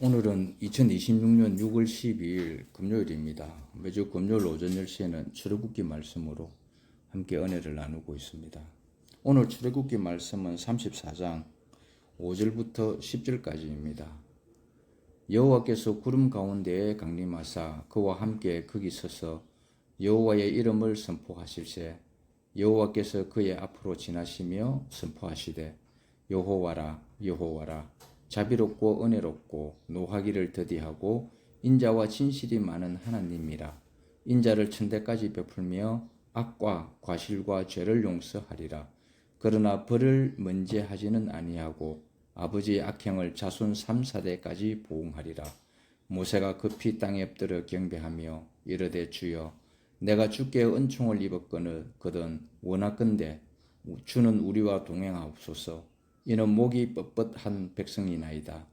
오늘은 2026년 6월 12일 금요일입니다. 매주 금요일 오전 10시에는 출애굽기 말씀으로 함께 은혜를 나누고 있습니다. 오늘 출애굽기 말씀은 34장 5절부터 10절까지입니다. 여호와께서 구름 가운데에 강림하사 그와 함께 거기 서서 여호와의 이름을 선포하실세 여호와께서 그의 앞으로 지나시며 선포하시되 여호와라 여호와라 자비롭고 은혜롭고 노하기를 더디하고 인자와 진실이 많은 하나님이라. 인자를 천대까지 베풀며 악과 과실과 죄를 용서하리라. 그러나 벌을 면제하지는 아니하고 아버지의 악행을 자손 3, 4대까지 보응하리라. 모세가 급히 땅에 엎드려 경배하며 이르되 주여 내가 주께 은총을 입었거든 원하건대 주는 우리와 동행하옵소서. 이는 목이 뻣뻣한 백성이나이다.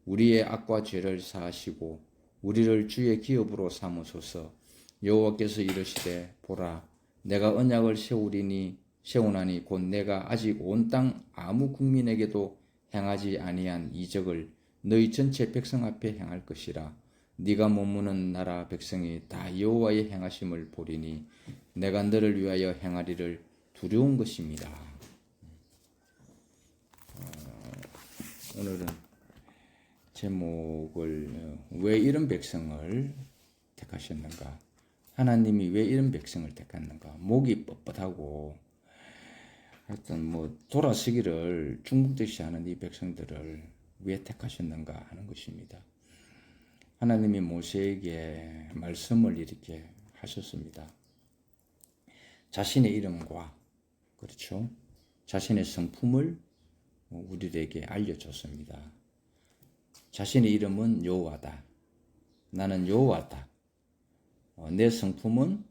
우리의 악과 죄를 사하시고 우리를 주의 기업으로 삼으소서. 여호와께서 이르시되 보라 내가 언약을 세우나니 곧 내가 아직 온 땅 아무 국민에게도 행하지 아니한 이적을 너희 전체 백성 앞에 행할 것이라. 네가 머무는 나라 백성이 다 여호와의 행하심을 보리니 내가 너를 위하여 행하리를 두려운 것입니다. 오늘은 제목을 왜 이런 백성을 택하셨는가? 하나님이 왜 이런 백성을 택했는가? 목이 뻣뻣하고 하여튼 돌아서기를 중국듯이 하는 이 백성들을 왜 택하셨는가 하는 것입니다. 하나님이 모세에게 말씀을 이렇게 하셨습니다. 자신의 이름과 그렇죠? 자신의 성품을 우리에게 알려줬습니다. 자신의 이름은 여호와다. 나는 여호와다. 내 성품은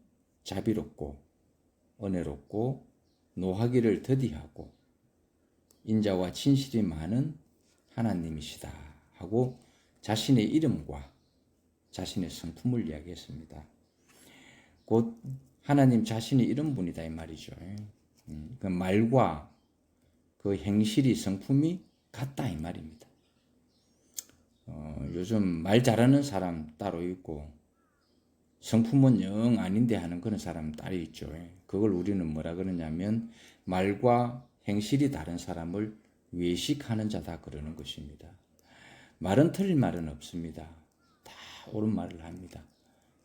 자비롭고 은혜롭고 노하기를 더디하고 인자와 진실이 많은 하나님이시다 하고 자신의 이름과 자신의 성품을 이야기했습니다. 곧 하나님 자신이 이런 분이다 이 말이죠. 그 말과 그 행실이 성품이 같다 이 말입니다. 요즘 말 잘하는 사람 따로 있고 성품은 영 아닌데 하는 그런 사람 따로 있죠. 그걸 우리는 뭐라 그러냐면 말과 행실이 다른 사람을 외식하는 자다 그러는 것입니다. 말은 틀린 말은 없습니다. 다 옳은 말을 합니다.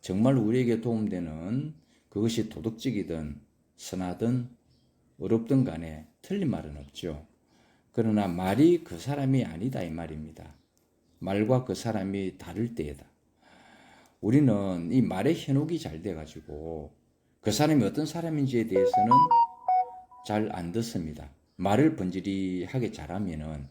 정말 우리에게 도움되는 그것이 도덕적이든 선하든 어렵든 간에 틀린 말은 없죠. 그러나 말이 그 사람이 아니다 이 말입니다. 말과 그 사람이 다를 때에다. 우리는 이 말의 현혹이 잘 돼가지고 그 사람이 어떤 사람인지에 대해서는 잘 안 듣습니다. 말을 번지리하게 잘하면은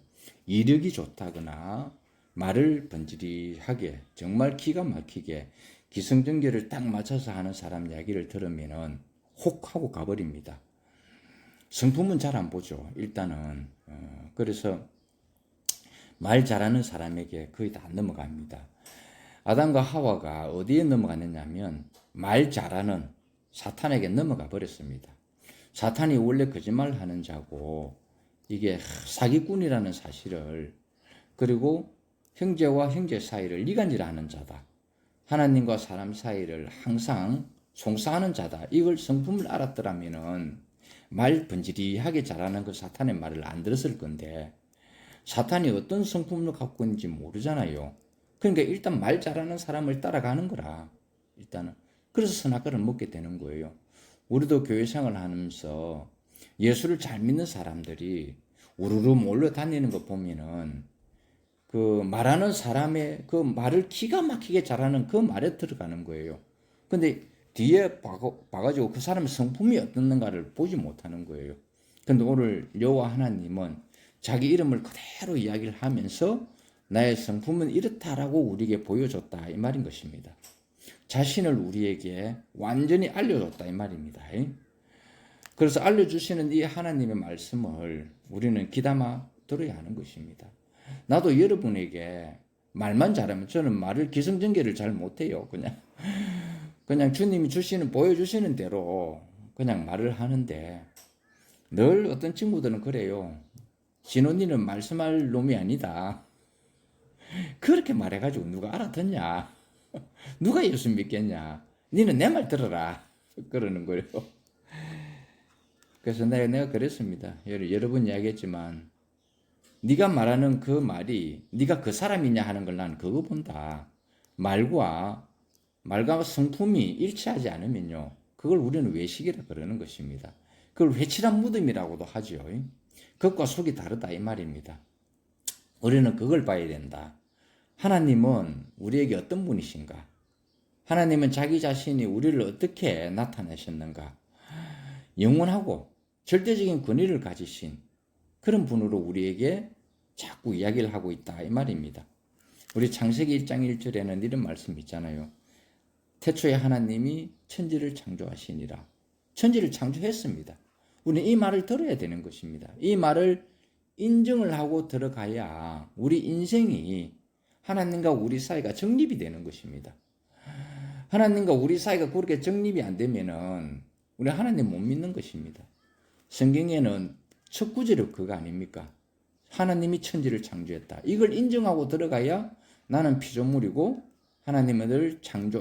이력이 좋다거나 말을 번지리하게 정말 기가 막히게 기승전결을 딱 맞춰서 하는 사람 이야기를 들으면은 혹 하고 가버립니다. 성품은 잘 안 보죠. 일단은 그래서 말 잘하는 사람에게 거의 다 넘어갑니다. 아담과 하와가 어디에 넘어갔느냐면 말 잘하는 사탄에게 넘어가 버렸습니다. 사탄이 원래 거짓말하는 자고 이게 사기꾼이라는 사실을 그리고 형제와 형제 사이를 이간질하는 자다. 하나님과 사람 사이를 항상 송사하는 자다. 이걸 성품을 알았더라면은 말 번지리하게 잘하는 그 사탄의 말을 안 들었을 건데 사탄이 어떤 성품을 갖고 있는지 모르잖아요. 그러니까 일단 말 잘하는 사람을 따라가는 거라. 일단은 그래서 선악과를 먹게 되는 거예요. 우리도 교회 생활을 하면서 예수를 잘 믿는 사람들이 우르르 몰려 다니는 거 보면은 그 말하는 사람의 그 말을 기가 막히게 잘하는 그 말에 들어가는 거예요. 근데 뒤에 봐가지고 그 사람의 성품이 어떻는가를 보지 못하는 거예요. 근데 오늘 여호와 하나님은 자기 이름을 그대로 이야기를 하면서 나의 성품은 이렇다라고 우리에게 보여줬다 이 말인 것입니다. 자신을 우리에게 완전히 알려줬다 이 말입니다. 그래서 알려주시는 이 하나님의 말씀을 우리는 귀담아 들어야 하는 것입니다. 나도 여러분에게 말만 잘하면 저는 말을 기승전결을 잘 못해요. 그냥 주님이 보여주시는 대로 그냥 말을 하는데 늘 어떤 친구들은 그래요. 진원이는 말씀할 놈이 아니다. 그렇게 말해가지고 누가 알아듣냐? 누가 예수 믿겠냐? 니는 내 말 들어라. 그러는 거예요. 그래서 내가 그랬습니다. 여러 번 이야기했지만 네가 말하는 그 말이 네가 그 사람이냐 하는 걸 난 그거 본다. 말과 성품이 일치하지 않으면요. 그걸 우리는 외식이라 그러는 것입니다. 그걸 회칠한 무덤이라고도 하죠. 겉과 속이 다르다 이 말입니다. 우리는 그걸 봐야 된다. 하나님은 우리에게 어떤 분이신가? 하나님은 자기 자신이 우리를 어떻게 나타내셨는가? 영원하고 절대적인 권위를 가지신 그런 분으로 우리에게 자꾸 이야기를 하고 있다 이 말입니다. 우리 창세기 1장 1절에는 이런 말씀이 있잖아요. 태초에 하나님이 천지를 창조하시니라. 천지를 창조했습니다. 우리는 이 말을 들어야 되는 것입니다. 이 말을 인정을 하고 들어가야 우리 인생이 하나님과 우리 사이가 정립이 되는 것입니다. 하나님과 우리 사이가 그렇게 정립이 안 되면은 우리 하나님 못 믿는 것입니다. 성경에는 첫 구절이 그거 아닙니까? 하나님이 천지를 창조했다. 이걸 인정하고 들어가야 나는 피조물이고 하나님은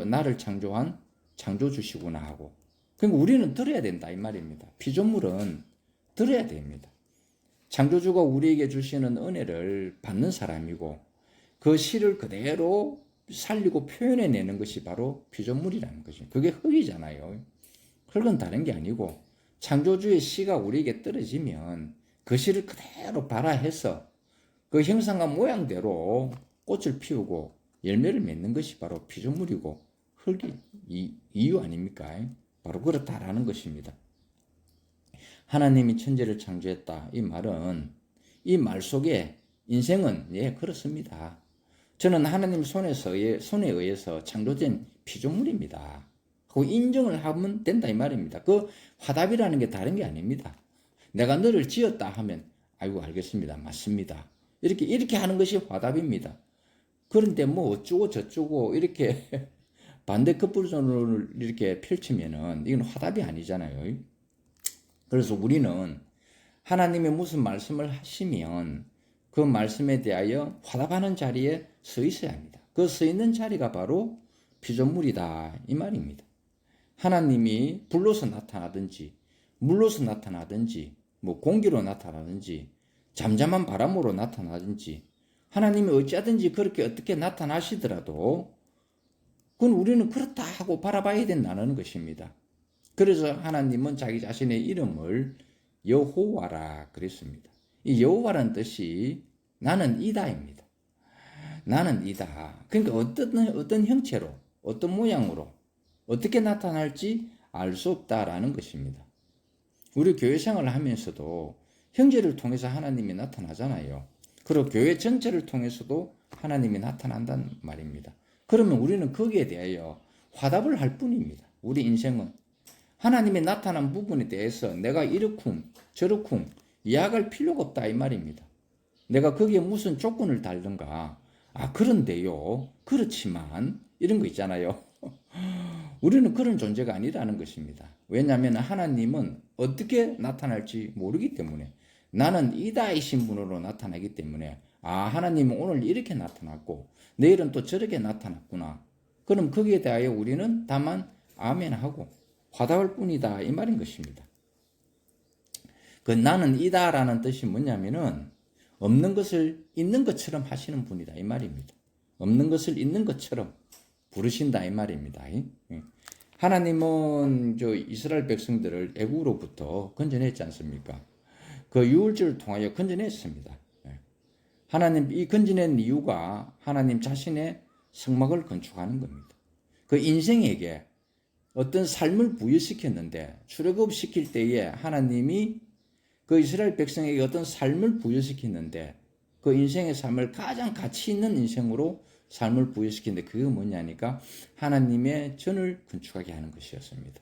나를 창조한 창조주시구나 하고. 그러니까 우리는 들어야 된다 이 말입니다. 피조물은 들어야 됩니다. 창조주가 우리에게 주시는 은혜를 받는 사람이고 그 시를 그대로 살리고 표현해내는 것이 바로 피조물이라는 것이죠. 그게 흙이잖아요. 흙은 다른 게 아니고 창조주의 시가 우리에게 떨어지면 그 시를 그대로 발화해서 그 형상과 모양대로 꽃을 피우고 열매를 맺는 것이 바로 피조물이고 흙이 이유 아닙니까? 바로 그렇다라는 것입니다. 하나님이 천지를 창조했다. 이 말은 이 말 속에 인생은 그렇습니다. 저는 하나님 손에 의해서 창조된 피조물입니다. 그 인정을 하면 된다 이 말입니다. 그 화답이라는 게 다른 게 아닙니다. 내가 너를 지었다 하면 아이고 알겠습니다. 맞습니다. 이렇게 하는 것이 화답입니다. 그런데 뭐 어쩌고 저쩌고 이렇게 반대 급부전을 이렇게 펼치면은 이건 화답이 아니잖아요. 그래서 우리는 하나님이 무슨 말씀을 하시면 그 말씀에 대하여 화답하는 자리에 서 있어야 합니다. 그 서 있는 자리가 바로 피조물이다 이 말입니다. 하나님이 불로서 나타나든지 물로서 나타나든지 뭐 공기로 나타나든지 잠잠한 바람으로 나타나든지 하나님이 어찌하든지 그렇게 어떻게 나타나시더라도 그건 우리는 그렇다 하고 바라봐야 된다는 것입니다. 그래서 하나님은 자기 자신의 이름을 여호와라 그랬습니다. 이 여호와라는 뜻이 나는 이다입니다. 나는 이다. 그러니까 어떤 형체로 어떤 모양으로 어떻게 나타날지 알 수 없다라는 것입니다. 우리 교회 생활을 하면서도 형제를 통해서 하나님이 나타나잖아요. 그리고 교회 전체를 통해서도 하나님이 나타난다는 말입니다. 그러면 우리는 거기에 대하여 화답을 할 뿐입니다. 우리 인생은 하나님이 나타난 부분에 대해서 내가 이렇쿵 저렇쿵 이야기할 필요가 없다 이 말입니다. 내가 거기에 무슨 조건을 달든가 그런데요 그렇지만 이런 거 있잖아요. 우리는 그런 존재가 아니라는 것입니다. 왜냐하면 하나님은 어떻게 나타날지 모르기 때문에 나는 이다이신 분으로 나타나기 때문에 하나님은 오늘 이렇게 나타났고 내일은 또 저렇게 나타났구나. 그럼 거기에 대하여 우리는 다만 아멘하고 화답할 뿐이다 이 말인 것입니다. 그 나는 이다라는 뜻이 뭐냐면은 없는 것을 있는 것처럼 하시는 분이다 이 말입니다. 없는 것을 있는 것처럼 부르신다 이 말입니다. 하나님은 이스라엘 백성들을 애국으로부터 건져냈지 않습니까? 그 유월절을 통하여 건져냈습니다. 하나님 이 건져낸 이유가 하나님 자신의 성막을 건축하는 겁니다. 그 인생에게 어떤 삶을 부여시켰는데 출애굽시킬 때에 하나님이 그 이스라엘 백성에게 어떤 삶을 부여시켰는데 그 인생의 삶을 가장 가치 있는 인생으로 삶을 부여시키는데 그게 뭐냐니까 하나님의 전을 건축하게 하는 것이었습니다.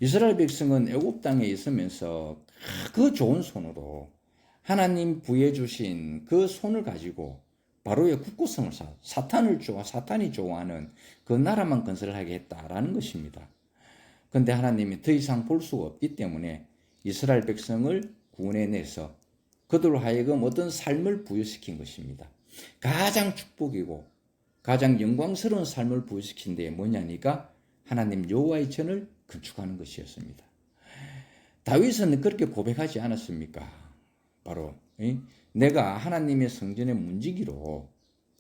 이스라엘 백성은 애굽 땅에 있으면서 그 좋은 손으로 하나님 부여해 주신 그 손을 가지고 바로의 국고성을 사탄이 좋아하는 그 나라만 건설하게 했다라는 것입니다. 그런데 하나님이 더 이상 볼 수가 없기 때문에 이스라엘 백성을 구원해내서 그들로 하여금 어떤 삶을 부여시킨 것입니다. 가장 축복이고 가장 영광스러운 삶을 부여시킨 데 뭐냐니까 하나님 여호와의 전을 건축하는 것이었습니다. 다윗은 그렇게 고백하지 않았습니까? 바로 내가 하나님의 성전의 문지기로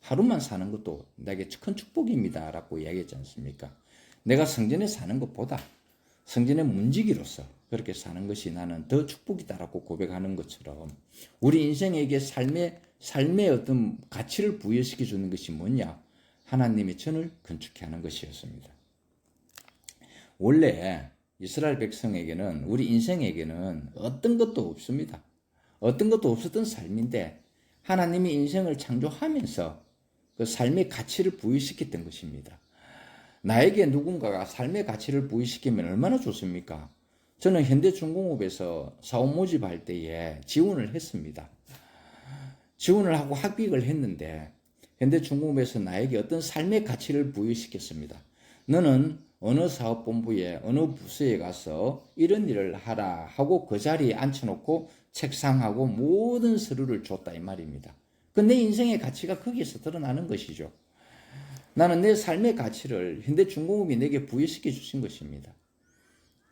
하루만 사는 것도 내게 큰 축복입니다 라고 이야기했지 않습니까? 내가 성전에 사는 것보다 성전의 문지기로서 그렇게 사는 것이 나는 더 축복이다라고 고백하는 것처럼 우리 인생에게 삶의 어떤 가치를 부여시켜 주는 것이 뭐냐? 하나님의 전을 건축해 하는 것이었습니다. 원래 이스라엘 백성에게는 우리 인생에게는 어떤 것도 없습니다. 어떤 것도 없었던 삶인데 하나님이 인생을 창조하면서 그 삶의 가치를 부여시켰던 것입니다. 나에게 누군가가 삶의 가치를 부여시키면 얼마나 좋습니까? 저는 현대중공업에서 사업 모집할 때에 지원을 했습니다. 지원을 하고 합격을 했는데 현대중공업에서 나에게 어떤 삶의 가치를 부여시켰습니다. 너는 어느 사업본부에 어느 부서에 가서 이런 일을 하라 하고 그 자리에 앉혀놓고 책상하고 모든 서류를 줬다 이 말입니다. 그 내 인생의 가치가 거기에서 드러나는 것이죠. 나는 내 삶의 가치를 현대중공업이 내게 부여시켜 주신 것입니다.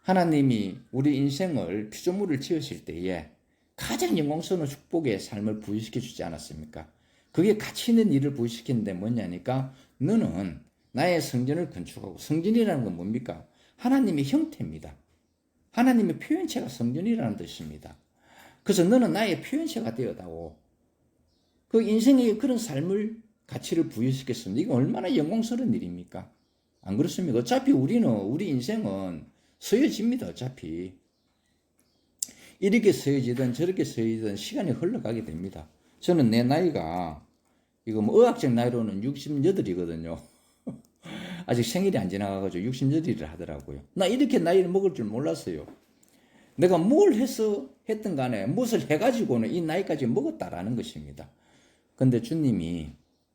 하나님이 우리 인생을 피조물을 지으실 때에 가장 영광스러운 축복의 삶을 부여시켜 주지 않았습니까? 그게 가치 있는 일을 부여시키는데 뭐냐니까 너는 나의 성전을 건축하고 성전이라는 건 뭡니까? 하나님의 형태입니다. 하나님의 표현체가 성전이라는 뜻입니다. 그래서 너는 나의 표현체가 되어다오. 그 인생에 그런 삶을 가치를 부여시켰습니다. 이거 얼마나 영광스러운 일입니까? 안 그렇습니까? 어차피 우리 인생은 서여집니다. 어차피 이렇게 서여지든 저렇게 서여지든 시간이 흘러가게 됩니다. 저는 내 나이가 이거 뭐 의학적 나이로는 68이거든요. 아직 생일이 안 지나가가지고 68을 하더라고요. 나 이렇게 나이를 먹을 줄 몰랐어요. 내가 뭘 했든 간에 무엇을 해가지고는 이 나이까지 먹었다라는 것입니다. 근데 주님이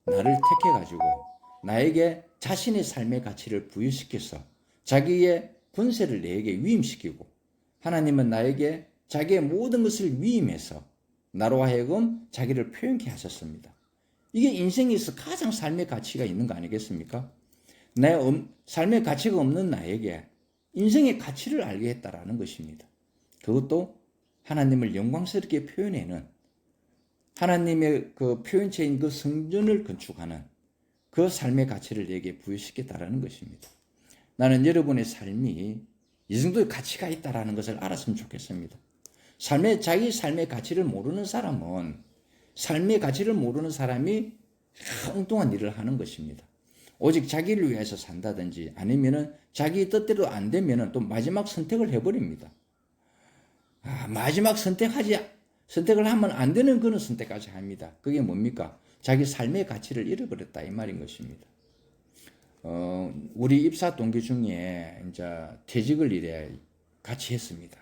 나를 택해가지고 나에게 자신의 삶의 가치를 부여시켜서 자기의 권세를 내게 위임시키고 하나님은 나에게 자기의 모든 것을 위임해서 나로 하여금 자기를 표현케 하셨습니다. 이게 인생에서 가장 삶의 가치가 있는 거 아니겠습니까? 내 삶의 가치가 없는 나에게 인생의 가치를 알게 했다라는 것입니다. 그것도 하나님을 영광스럽게 표현하는 하나님의 그 표현체인 그 성전을 건축하는 그 삶의 가치를 내게 부여시켰다라는 것입니다. 나는 여러분의 삶이 이 정도의 가치가 있다라는 것을 알았으면 좋겠습니다. 자기 삶의 가치를 모르는 사람은 삶의 가치를 모르는 사람이 엉뚱한 일을 하는 것입니다. 오직 자기를 위해서 산다든지 아니면은 자기 뜻대로 안 되면은 또 마지막 선택을 해버립니다. 마지막 선택을 하면 안 되는 그런 선택까지 합니다. 그게 뭡니까? 자기 삶의 가치를 잃어버렸다 이 말인 것입니다. 우리 입사 동기 중에 이제 퇴직을 이래 같이 했습니다.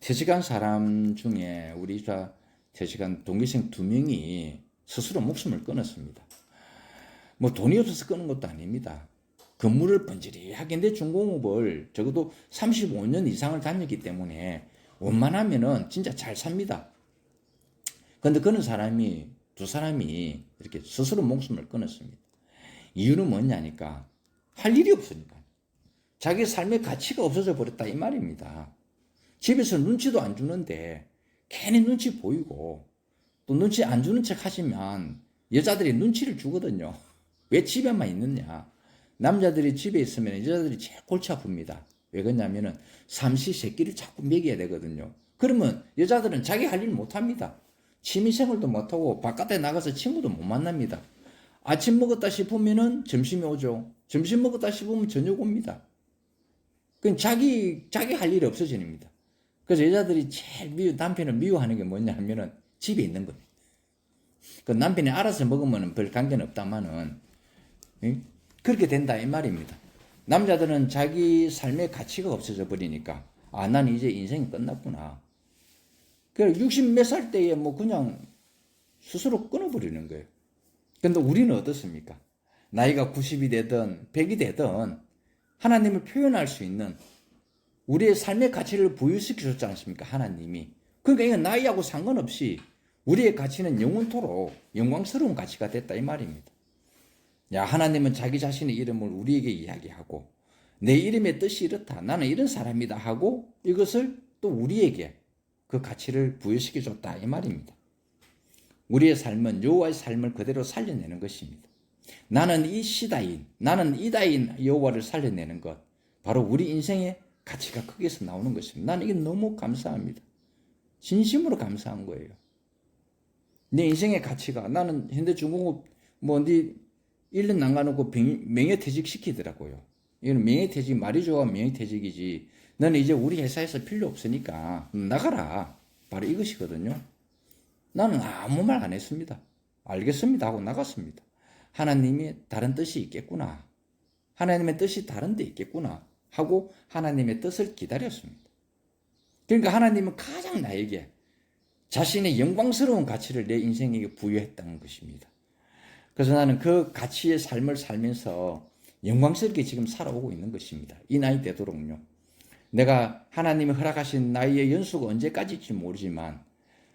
퇴직한 사람 중에 우리 입사 퇴직한 동기생 2명이 스스로 목숨을 끊었습니다. 뭐 돈이 없어서 끊은 것도 아닙니다. 근무를 번지르하게 했는데 중공업을 적어도 35년 이상을 다녔기 때문에 원만하면은 진짜 잘 삽니다. 그런데 그런 사람이 두 사람이 이렇게 스스로 목숨을 끊었습니다. 이유는 뭐냐니까 할 일이 없으니까. 자기 삶의 가치가 없어져 버렸다 이 말입니다. 집에서 눈치도 안 주는데 괜히 눈치 보이고 또 눈치 안 주는 척 하시면 여자들이 눈치를 주거든요. 왜 집에만 있느냐. 남자들이 집에 있으면 여자들이 제일 골치 아픕니다. 왜 그러냐면은 삼시세끼를 자꾸 먹여야 되거든요. 그러면 여자들은 자기 할 일 못합니다. 취미생활도 못하고 바깥에 나가서 친구도 못 만납니다. 아침 먹었다 싶으면은 점심이 오죠. 점심 먹었다 싶으면 저녁 옵니다. 그럼 자기 할 일이 없어집니다. 그래서 여자들이 제일 남편을 미워하는 게 뭐냐 하면은 집에 있는 거예요. 그 남편이 알아서 먹으면 별 관계는 없다마는 그렇게 된다 이 말입니다. 남자들은 자기 삶의 가치가 없어져 버리니까 난 이제 인생이 끝났구나. 그래 60 몇 살 때에 뭐 그냥 스스로 끊어버리는 거예요. 근데 우리는 어떻습니까? 나이가 90이 되든 100이 되든 하나님을 표현할 수 있는 우리의 삶의 가치를 부여시켜줬지 않습니까? 하나님이. 그러니까 이건 나이하고 상관없이 우리의 가치는 영원토록 영광스러운 가치가 됐다 이 말입니다. 야, 하나님은 자기 자신의 이름을 우리에게 이야기하고 내 이름의 뜻이 이렇다. 나는 이런 사람이다 하고 이것을 또 우리에게 그 가치를 부여시켜 줬다 이 말입니다. 우리의 삶은 여호와의 삶을 그대로 살려내는 것입니다. 나는 이 시다인, 나는 이다인 여호와를 살려내는 것, 바로 우리 인생의 가치가 거기에서 나오는 것입니다. 나는 이게 너무 감사합니다. 진심으로 감사한 거예요. 내 인생의 가치가, 나는 현대중공업 네 1년 남겨놓고 명예퇴직 시키더라고요. 이건 명예퇴직, 말이 좋아 명예퇴직이지. 너는 이제 우리 회사에서 필요 없으니까 나가라. 바로 이것이거든요. 나는 아무 말 안 했습니다. 알겠습니다 하고 나갔습니다. 하나님이 다른 뜻이 있겠구나. 하나님의 뜻이 다른 데 있겠구나 하고 하나님의 뜻을 기다렸습니다. 그러니까 하나님은 가장 나에게 자신의 영광스러운 가치를 내 인생에게 부여했다는 것입니다. 그래서 나는 그 가치의 삶을 살면서 영광스럽게 지금 살아오고 있는 것입니다. 이 나이 되도록요. 내가 하나님이 허락하신 나이의 연수가 언제까지일지 모르지만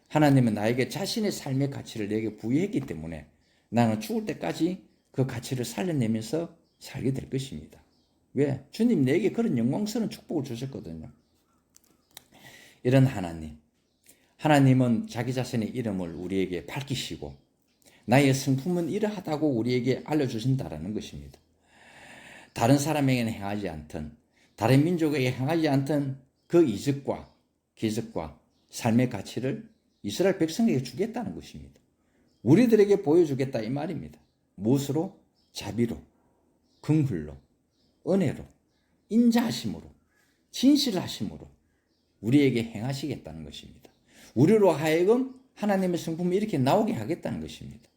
하나님은 나에게 자신의 삶의 가치를 내게 부여했기 때문에 나는 죽을 때까지 그 가치를 살려내면서 살게 될 것입니다. 왜? 주님 내게 그런 영광스러운 축복을 주셨거든요. 이런 하나님은 자기 자신의 이름을 우리에게 밝히시고 나의 성품은 이러하다고 우리에게 알려주신다라는 것입니다. 다른 사람에게는 행하지 않던, 다른 민족에게 행하지 않던 그 이적과 기적과 삶의 가치를 이스라엘 백성에게 주겠다는 것입니다. 우리들에게 보여주겠다 이 말입니다. 무엇으로? 자비로, 긍휼로, 은혜로, 인자하심으로, 진실하심으로 우리에게 행하시겠다는 것입니다. 우리로 하여금 하나님의 성품이 이렇게 나오게 하겠다는 것입니다.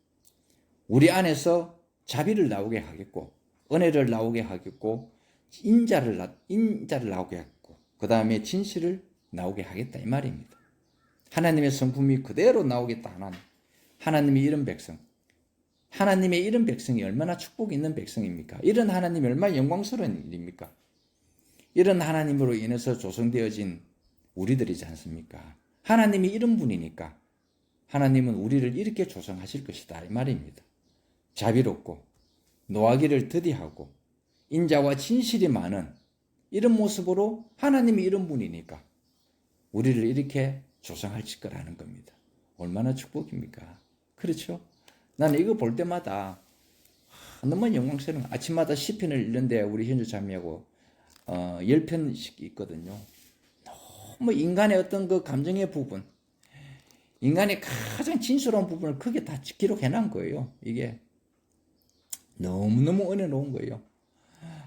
우리 안에서 자비를 나오게 하겠고 은혜를 나오게 하겠고 인자를 나오게 하겠고 그 다음에 진실을 나오게 하겠다 이 말입니다. 하나님의 성품이 그대로 나오겠다. 하나님의 이런 백성, 하나님의 이런 백성이 얼마나 축복이 있는 백성입니까? 이런 하나님이 얼마나 영광스러운 일입니까? 이런 하나님으로 인해서 조성되어진 우리들이지 않습니까? 하나님이 이런 분이니까 하나님은 우리를 이렇게 조성하실 것이다 이 말입니다. 자비롭고 노하기를 더디하고 인자와 진실이 많은 이런 모습으로 하나님이 이런 분이니까 우리를 이렇게 조성하실 거라는 겁니다. 얼마나 축복입니까? 그렇죠? 나는 이거 볼 때마다 너무 영광스러운, 아침마다 시편을 읽는데 우리 현주 자매하고 10편씩 있거든요. 너무 인간의 어떤 그 감정의 부분, 인간의 가장 진솔한 부분을 크게 다 기록해 놓은 거예요. 이게 너무너무 은혜로운 거예요.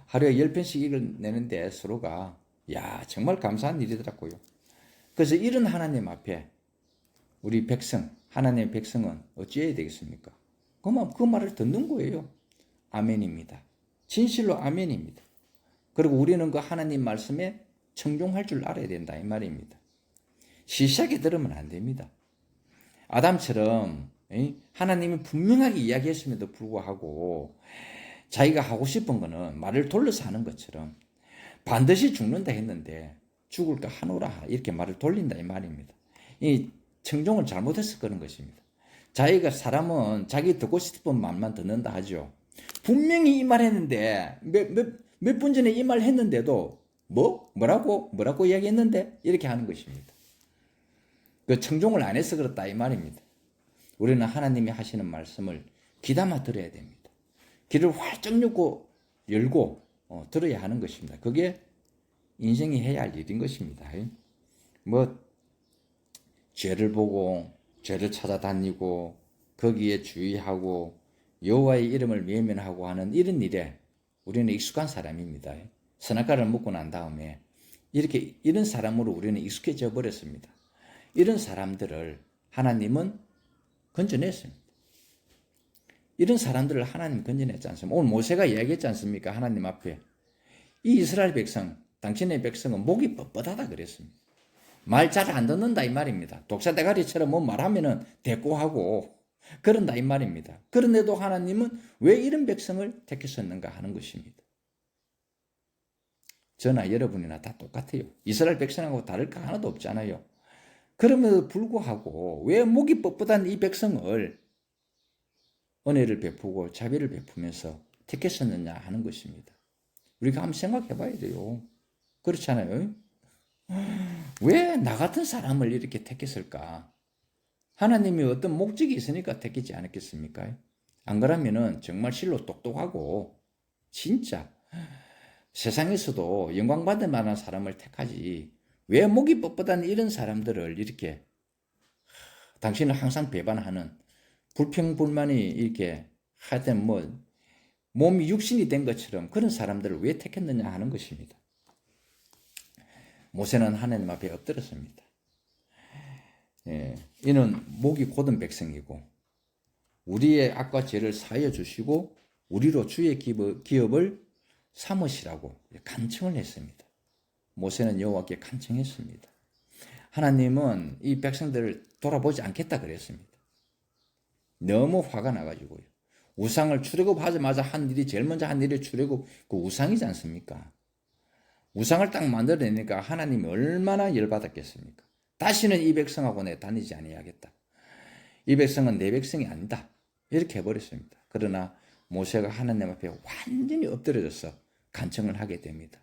하루에 10편씩 읽어내는데 서로가 야 정말 감사한 일이더라고요. 그래서 이런 하나님 앞에 우리 백성, 하나님의 백성은 어찌해야 되겠습니까? 그 말을 듣는 거예요. 아멘입니다. 진실로 아멘입니다. 그리고 우리는 그 하나님 말씀에 청종할 줄 알아야 된다 이 말입니다. 시시하게 들으면 안 됩니다. 아담처럼 하나님이 분명하게 이야기했음에도 불구하고 자기가 하고 싶은 거는 말을 돌려서 하는 것처럼 반드시 죽는다 했는데 죽을까 하노라 이렇게 말을 돌린다 이 말입니다. 이 청종을 잘못해서 그런 것입니다. 사람은 자기 듣고 싶은 말만 듣는다 하죠. 분명히 이 말 했는데 몇 분 전에 이 말 했는데도 뭐라고 이야기했는데 이렇게 하는 것입니다. 그 청종을 안 해서 그렇다 이 말입니다. 우리는 하나님이 하시는 말씀을 귀담아 들어야 됩니다. 귀를 활짝 열고 들어야 하는 것입니다. 그게 인생이 해야 할 일인 것입니다. 죄를 보고 죄를 찾아다니고 거기에 주의하고 여호와의 이름을 외면하고 하는 이런 일에 우리는 익숙한 사람입니다. 선악과를 먹고 난 다음에 이런 사람으로 우리는 익숙해져 버렸습니다. 이런 사람들을 하나님은 건져냈습니다. 이런 사람들을 하나님 건져냈지 않습니까? 오늘 모세가 이야기했지 않습니까? 하나님 앞에 이 이스라엘 백성, 당신의 백성은 목이 뻣뻣하다 그랬습니다. 말 잘 안 듣는다 이 말입니다. 독사대가리처럼 말하면은 대꾸하고 그런다 이 말입니다. 그런데도 하나님은 왜 이런 백성을 택하셨는가 하는 것입니다. 저나 여러분이나 다 똑같아요. 이스라엘 백성하고 다를 거 하나도 없잖아요. 그럼에도 불구하고 왜 목이 뻣뻣한 이 백성을 은혜를 베푸고 자비를 베푸면서 택했었느냐 하는 것입니다. 우리가 한번 생각해 봐야 돼요. 그렇잖아요. 왜 나 같은 사람을 이렇게 택했을까? 하나님이 어떤 목적이 있으니까 택했지 않았겠습니까? 안 그러면은 정말 실로 똑똑하고 진짜 세상에서도 영광받을 만한 사람을 택하지 왜 목이 뻣뻣한 이런 사람들을 이렇게 당신은 항상 배반하는 불평불만이 이렇게 하여튼 뭐 몸이 육신이 된 것처럼 그런 사람들을 왜 택했느냐 하는 것입니다. 모세는 하나님 앞에 엎드렸습니다. 이는 목이 곧은 백성이고 우리의 악과 죄를 사하여 주시고 우리로 주의 기업을 삼으시라고 간청을 했습니다. 모세는 여호와께 간청했습니다. 하나님은 이 백성들을 돌아보지 않겠다 그랬습니다. 너무 화가 나가지고요. 우상을 출애굽하자마자 한 일이 제일 먼저 한 일이 출애굽 그 우상이지 않습니까? 우상을 딱 만들어내니까 하나님이 얼마나 열받았겠습니까? 다시는 이 백성하고 내 다니지 아니하겠다. 이 백성은 내 백성이 아니다. 이렇게 해버렸습니다. 그러나 모세가 하나님 앞에 완전히 엎드려져서 간청을 하게 됩니다.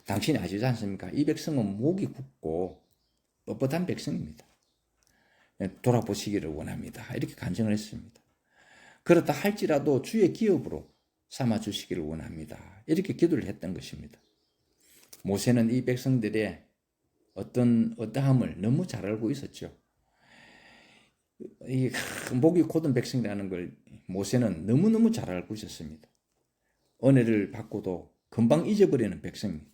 당신이 아시지 않습니까? 이 백성은 목이 굳고 뻣뻣한 백성입니다. 돌아보시기를 원합니다. 이렇게 간청을 했습니다. 그렇다 할지라도 주의 기업으로 삼아주시기를 원합니다. 이렇게 기도를 했던 것입니다. 모세는 이 백성들의 어떠함을 너무 잘 알고 있었죠. 이 목이 곧은 백성이라는 걸 모세는 너무너무 잘 알고 있었습니다. 은혜를 받고도 금방 잊어버리는 백성입니다.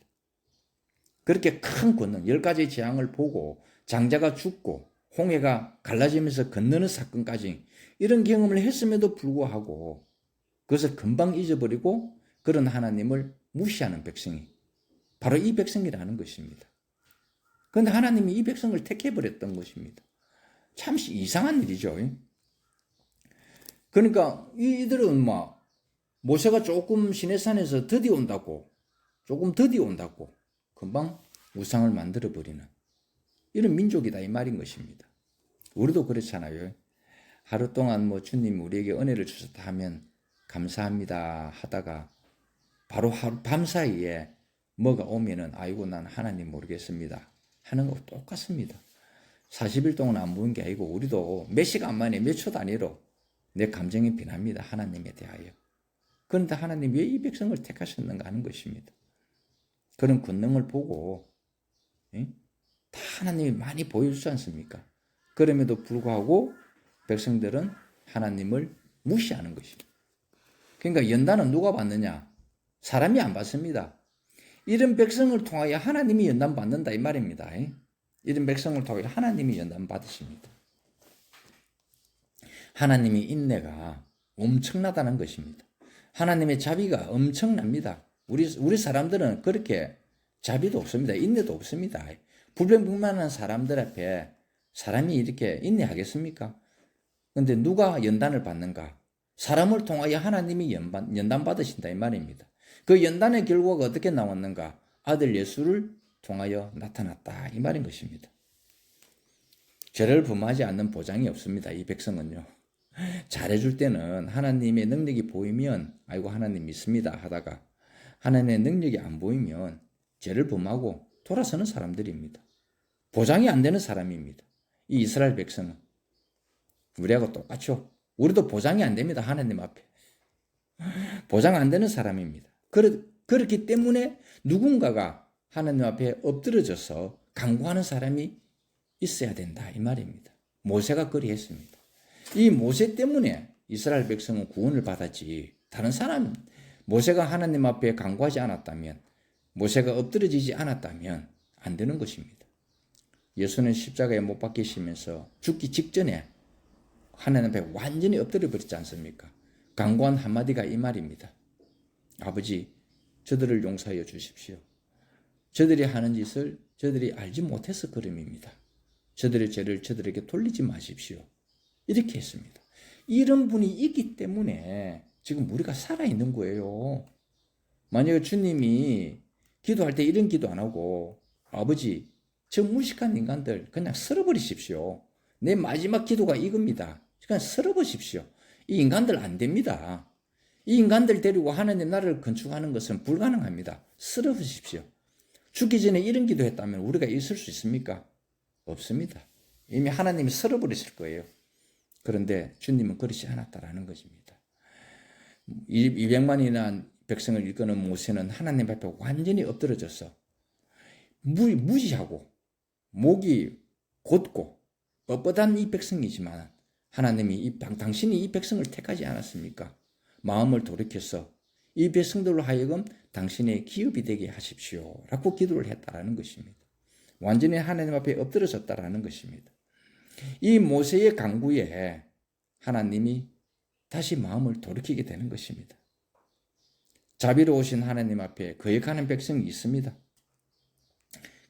그렇게 큰 권능, 10가지 재앙을 보고 장자가 죽고 홍해가 갈라지면서 건너는 사건까지 이런 경험을 했음에도 불구하고 그것을 금방 잊어버리고 그런 하나님을 무시하는 백성이 바로 이 백성이라는 것입니다. 그런데 하나님이 이 백성을 택해버렸던 것입니다. 참 이상한 일이죠. 그러니까 이들은 모세가 조금 시내산에서 더디 온다고 조금 더디 온다고 금방 우상을 만들어버리는 이런 민족이다 이 말인 것입니다. 우리도 그렇잖아요. 하루 동안 주님이 우리에게 은혜를 주셨다 하면 감사합니다 하다가 바로 밤 사이에 뭐가 오면은 아이고 난 하나님 모르겠습니다 하는 거 똑같습니다. 40일 동안 안 보는 게 아니고 우리도 몇 시간 만에 몇 초 단위로 내 감정이 변합니다. 하나님에 대하여. 그런데 하나님 왜 이 백성을 택하셨는가 하는 것입니다. 그런 권능을 보고 다 하나님이 많이 보여주지 않습니까? 그럼에도 불구하고 백성들은 하나님을 무시하는 것입니다. 그러니까 연단은 누가 받느냐? 사람이 안 받습니다. 이런 백성을 통하여 하나님이 연단 받는다 이 말입니다. 이런 백성을 통하여 하나님이 연단 받으십니다. 하나님의 인내가 엄청나다는 것입니다. 하나님의 자비가 엄청납니다. 우리 사람들은 그렇게 자비도 없습니다. 인내도 없습니다. 불평불만한 사람들 앞에 사람이 이렇게 인내하겠습니까? 그런데 누가 연단을 받는가? 사람을 통하여 하나님이 연단 받으신다 이 말입니다. 그 연단의 결과가 어떻게 나왔는가? 아들 예수를 통하여 나타났다 이 말인 것입니다. 죄를 범하지 않는 보장이 없습니다. 이 백성은요. 잘해줄 때는 하나님의 능력이 보이면 아이고 하나님 믿습니다 하다가 하나님의 능력이 안 보이면 죄를 범하고 돌아서는 사람들입니다. 보장이 안 되는 사람입니다. 이 이스라엘 백성은 우리하고 똑같죠. 우리도 보장이 안 됩니다. 하나님 앞에. 보장 안 되는 사람입니다. 그렇기 때문에 누군가가 하나님 앞에 엎드려져서 간구하는 사람이 있어야 된다 이 말입니다. 모세가 그리했습니다. 이 모세 때문에 이스라엘 백성은 구원을 받았지 다른 사람 모세가 하나님 앞에 간구하지 않았다면 모세가 엎드려지지 않았다면 안 되는 것입니다. 예수는 십자가에 못 박히시면서 죽기 직전에 하나님 앞에 완전히 엎드려 버렸지 않습니까? 간구한 한마디가 이 말입니다. 아버지 저들을 용서하여 주십시오. 저들이 하는 짓을 저들이 알지 못해서 그름입니다. 저들의 죄를 저들에게 돌리지 마십시오. 이렇게 했습니다. 이런 분이 있기 때문에 지금 우리가 살아있는 거예요. 만약에 주님이 기도할 때 이런 기도 안 하고 아버지 저 무식한 인간들 그냥 쓸어버리십시오. 내 마지막 기도가 이겁니다. 그냥 쓸어버리십시오. 이 인간들 안 됩니다. 이 인간들 데리고 하나님 나라를 건축하는 것은 불가능합니다. 쓸어버리십시오. 죽기 전에 이런 기도했다면 우리가 있을 수 있습니까? 없습니다. 이미 하나님이 쓸어버리실 거예요. 그런데 주님은 그렇지 않았다라는 것입니다. 200만이나 백성을 이끄는 모세는 하나님 앞에 완전히 엎드러져서 무지하고 목이 곧고 뻣뻣한 이 백성이지만 하나님이 당신이 이 백성을 택하지 않았습니까? 마음을 돌이켜서 이 백성들로 하여금 당신의 기업이 되게 하십시오 라고 기도를 했다라는 것입니다. 완전히 하나님 앞에 엎드러졌다라는 것입니다. 이 모세의 간구에 하나님이 다시 마음을 돌이키게 되는 것입니다. 자비로우신 하나님 앞에 거역하는 백성이 있습니다.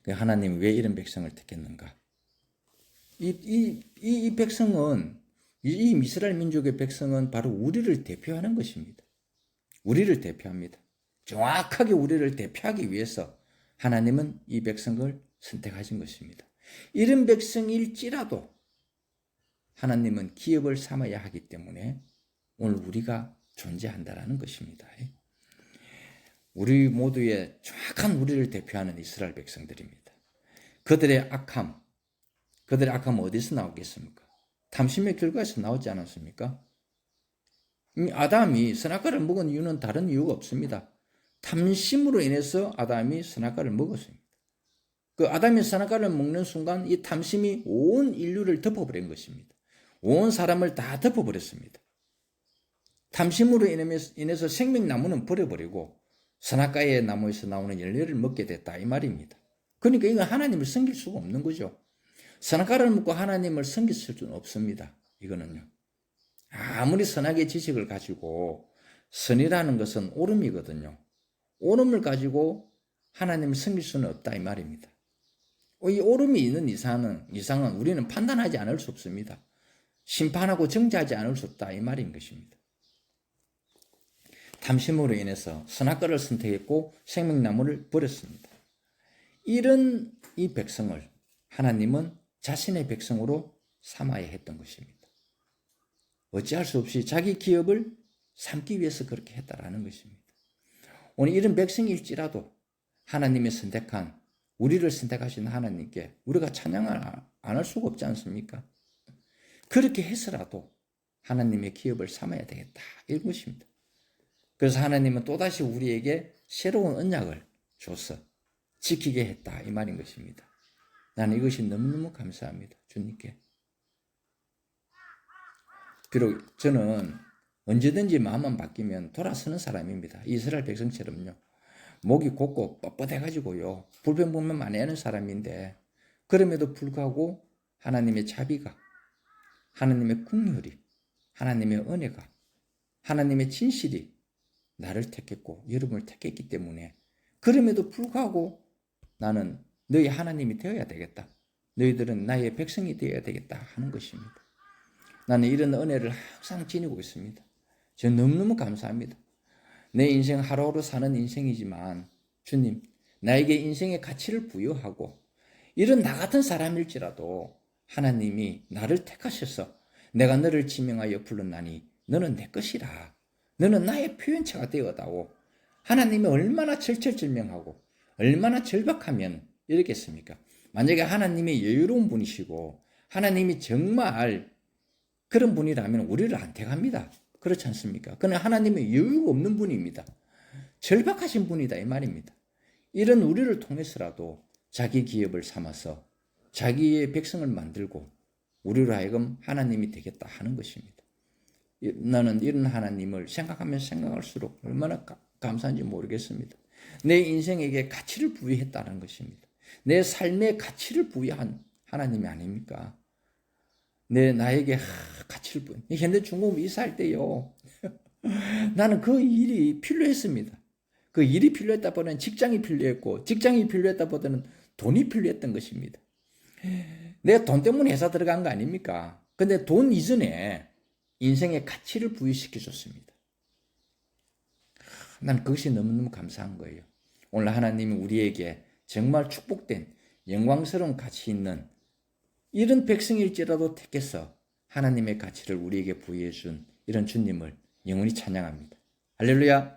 하나님이 왜 이런 백성을 택했는가? 이 백성은, 이 이스라엘 민족의 백성은 바로 우리를 대표하는 것입니다. 우리를 대표합니다. 정확하게 우리를 대표하기 위해서 하나님은 이 백성을 선택하신 것입니다. 이런 백성일지라도 하나님은 기업을 삼아야 하기 때문에 오늘 우리가 존재한다라는 것입니다. 우리 모두의 정확한 우리를 대표하는 이스라엘 백성들입니다. 그들의 악함 어디서 나오겠습니까? 탐심의 결과에서 나오지 않았습니까? 아담이 선악과를 먹은 이유는 다른 이유가 없습니다. 탐심으로 인해서 아담이 선악과를 먹었습니다. 그 아담이 선악과를 먹는 순간 이 탐심이 온 인류를 덮어버린 것입니다. 온 사람을 다 덮어버렸습니다. 탐심으로 인해서 생명나무는 버려버리고 선악과의 나무에서 나오는 열매를 먹게 됐다 이 말입니다. 그러니까 이건 하나님을 섬길 수가 없는 거죠. 선악과를 먹고 하나님을 섬길 수는 없습니다. 이거는요. 아무리 선악의 지식을 가지고 선이라는 것은 옳음이거든요. 옳음을 가지고 하나님을 섬길 수는 없다 이 말입니다. 이 옳음이 있는 이상은 우리는 판단하지 않을 수 없습니다. 심판하고 정죄하지 않을 수 없다 이 말인 것입니다. 탐심으로 인해서 선악과를 선택했고 생명나무를 버렸습니다. 이런 이 백성을 하나님은 자신의 백성으로 삼아야 했던 것입니다. 어찌할 수 없이 자기 기업을 삼기 위해서 그렇게 했다라는 것입니다. 오늘 이런 백성일지라도 하나님의 선택한 우리를 선택하신 하나님께 우리가 찬양을 안 할 수가 없지 않습니까? 그렇게 해서라도 하나님의 기업을 삼아야 되겠다 이것입니다. 그래서 하나님은 또다시 우리에게 새로운 언약을 줘서 지키게 했다 이 말인 것입니다. 나는 이것이 너무너무 감사합니다. 주님께. 비록 저는 언제든지 마음만 바뀌면 돌아서는 사람입니다. 이스라엘 백성처럼요. 목이 곧고 뻣뻣해가지고요. 불평불만 많이 하는 사람인데 그럼에도 불구하고 하나님의 자비가, 하나님의 긍휼이, 하나님의 은혜가, 하나님의 진실이 나를 택했고 여러분을 택했기 때문에 그럼에도 불구하고 나는 너희 하나님이 되어야 되겠다. 너희들은 나의 백성이 되어야 되겠다 하는 것입니다. 나는 이런 은혜를 항상 지니고 있습니다. 저 너무너무 감사합니다. 내 인생 하루하루 사는 인생이지만 주님 나에게 인생의 가치를 부여하고 이런 나 같은 사람일지라도 하나님이 나를 택하셔서 내가 너를 지명하여 불렀나니 너는 내 것이라. 너는 나의 표현체가 되어다오. 하나님이 얼마나 절철절명하고 얼마나 절박하면 이러겠습니까? 만약에 하나님이 여유로운 분이시고 하나님이 정말 그런 분이라면 우리를 안 택합니다. 그렇지 않습니까? 그는 하나님의 여유가 없는 분입니다. 절박하신 분이다 이 말입니다. 이런 우리를 통해서라도 자기 기업을 삼아서 자기의 백성을 만들고 우리로 하여금 하나님이 되겠다 하는 것입니다. 나는 이런 하나님을 생각하면 생각할수록 얼마나 감사한지 모르겠습니다. 내 인생에게 가치를 부여했다는 것입니다. 내 삶에 가치를 부여한 하나님이 아닙니까? 나에게 가치를 부여. 현대 중공업 이사할 때요. 나는 그 일이 필요했습니다. 그 일이 필요했다보다는 직장이 필요했고 직장이 필요했다보다는 돈이 필요했던 것입니다. 내가 돈 때문에 회사 들어간 거 아닙니까? 근데 돈 이전에 인생의 가치를 부여시켜 줬습니다. 난 그것이 너무너무 감사한 거예요. 오늘 하나님이 우리에게 정말 축복된 영광스러운 가치 있는 이런 백성일지라도 택해서 하나님의 가치를 우리에게 부여해 준 이런 주님을 영원히 찬양합니다. 할렐루야.